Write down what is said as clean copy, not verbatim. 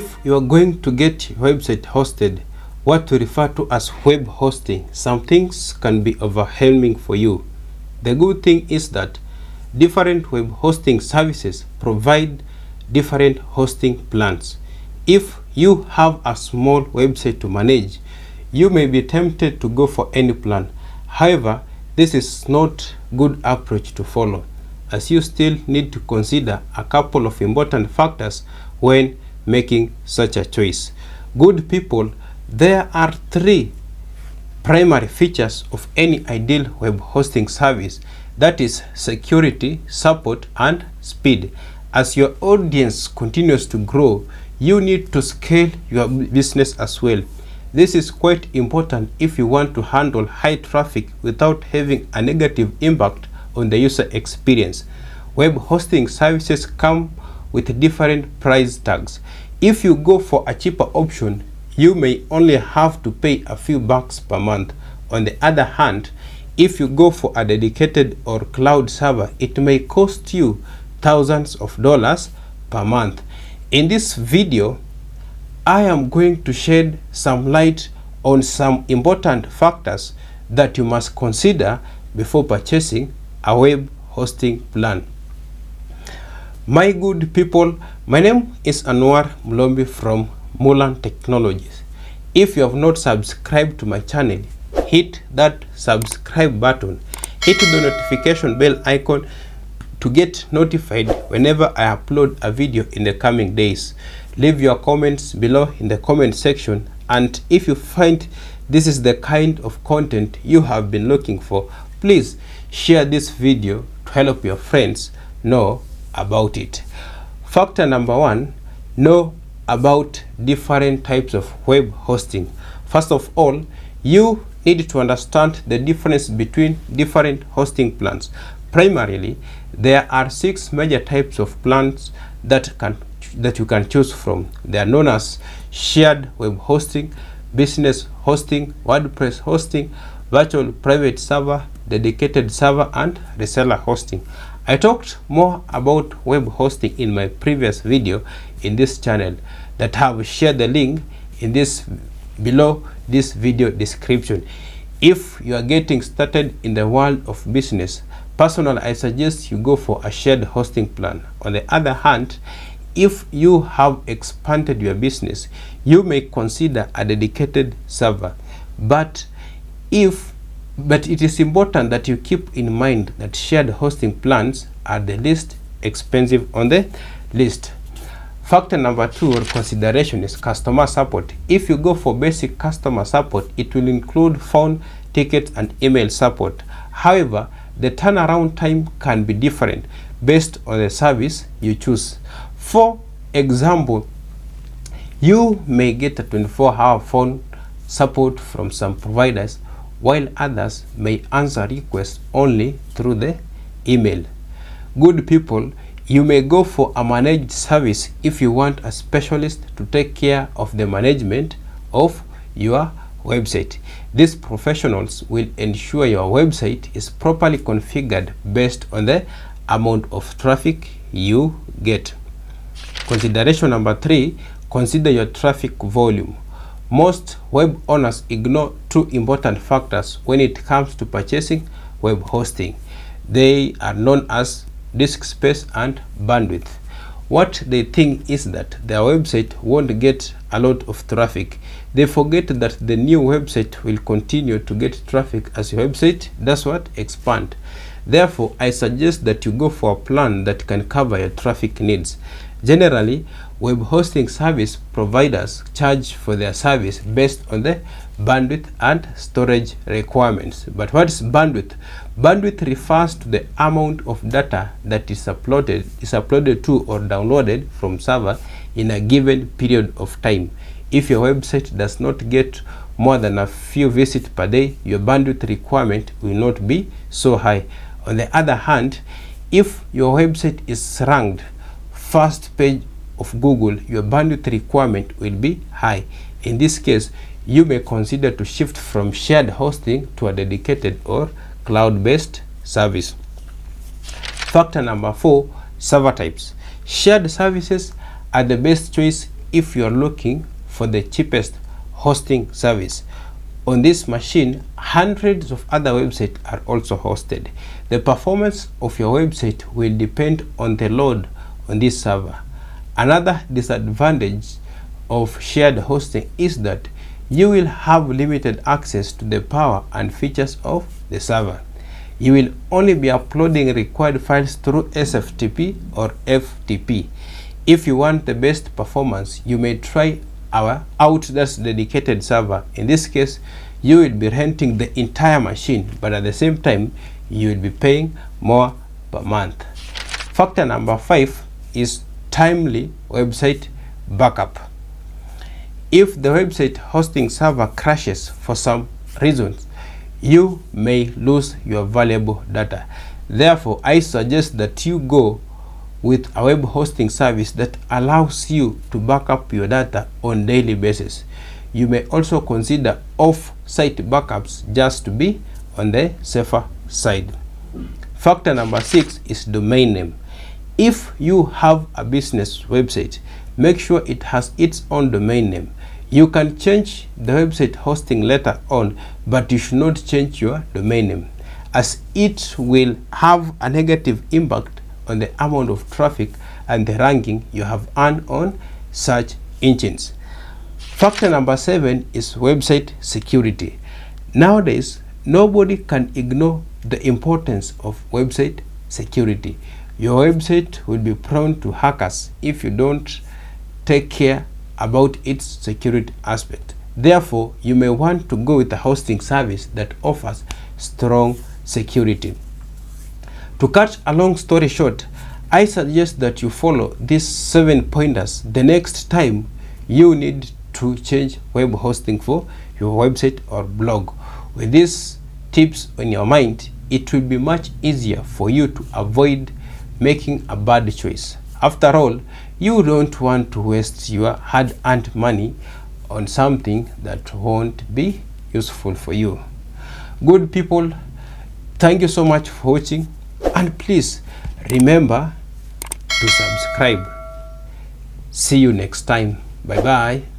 If you are going to get your website hosted, what we refer to as web hosting, some things can be overwhelming for you. The good thing is that different web hosting services provide different hosting plans. If you have a small website to manage, you may be tempted to go for any plan. However, this is not a good approach to follow, as you still need to consider a couple of important factors when making such a choice. Good people, there are three primary features of any ideal web hosting service, that is security, support, and speed. As your audience continues to grow, you need to scale your business as well. This is quite important if you want to handle high traffic without having a negative impact on the user experience. Web hosting services come with different price tags. If you go for a cheaper option, you may only have to pay a few bucks per month. On the other hand, if you go for a dedicated or cloud server, it may cost you thousands of dollars per month. In this video, I am going to shed some light on some important factors that you must consider before purchasing a web hosting plan. My good people, my name is Anwar Mlombi from Mulan Technologies. If you have not subscribed to my channel, hit that subscribe button, hit the notification bell icon to get notified whenever I upload a video in the coming days. Leave your comments below in the comment section, and if you find this is the kind of content you have been looking for, please share this video to help your friends know about it. Factor number one, know about different types of web hosting. First of all, you need to understand the difference between different hosting plans. Primarily, there are 6 major types of plans that you can choose from. They are known as shared web hosting, business hosting, WordPress hosting, virtual private server, dedicated server, and reseller hosting. I talked more about web hosting in my previous video in this channel that I have shared the link in this below this video description. If you are getting started in the world of business, personally, I suggest you go for a shared hosting plan. On the other hand, if you have expanded your business, you may consider a dedicated server. But it is important that you keep in mind that shared hosting plans are the least expensive on the list. Factor number 2 or consideration is customer support. If you go for basic customer support, it will include phone, tickets, and email support. However, the turnaround time can be different based on the service you choose. For example, you may get a 24-hour phone support from some providers, while others may answer requests only through the email. Good people, you may go for a managed service if you want a specialist to take care of the management of your website. These professionals will ensure your website is properly configured based on the amount of traffic you get. Consideration number 3, consider your traffic volume. Most web owners ignore 2 important factors when it comes to purchasing web hosting. They are known as disk space and bandwidth. What they think is that their website won't get a lot of traffic. They forget that the new website will continue to get traffic as your website does what? Expand. Therefore, I suggest that you go for a plan that can cover your traffic needs. Generally, web hosting service providers charge for their service based on the bandwidth and storage requirements. But what is bandwidth? Bandwidth refers to the amount of data that is uploaded to or downloaded from server in a given period of time. If your website does not get more than a few visits per day, your bandwidth requirement will not be so high. On the other hand, if your website is ranked first page of Google, your bandwidth requirement will be high. In this case, you may consider to shift from shared hosting to a dedicated or cloud-based service. Factor number 4, server types. Shared services are the best choice if you are looking for the cheapest hosting service. On this machine, hundreds of other websites are also hosted. The performance of your website will depend on the load on this server. Another disadvantage of shared hosting is that you will have limited access to the power and features of the server. You will only be uploading required files through SFTP or FTP. If you want the best performance, you may try our Outdash dedicated server. In this case, you will be renting the entire machine, but at the same time, you will be paying more per month. Factor number 5 is timely website backup. If the website hosting server crashes for some reasons, you may lose your valuable data. Therefore, I suggest that you go with a web hosting service that allows you to back up your data on a daily basis. You may also consider off-site backups just to be on the safer side. Factor number 6 is domain name. If you have a business website, make sure it has its own domain name. You can change the website hosting later on, but you should not change your domain name, as it will have a negative impact on the amount of traffic and the ranking you have earned on search engines. Factor number 7 is website security. Nowadays, nobody can ignore the importance of website security. Your website will be prone to hackers if you don't take care about its security aspect. Therefore, you may want to go with a hosting service that offers strong security. To cut a long story short, I suggest that you follow these 7 pointers the next time you need to change web hosting for your website or blog. With these tips on your mind, it will be much easier for you to avoid making a bad choice. After all, you don't want to waste your hard-earned money on something that won't be useful for you. Good people, thank you so much for watching, and please remember to subscribe. See you next time. Bye bye.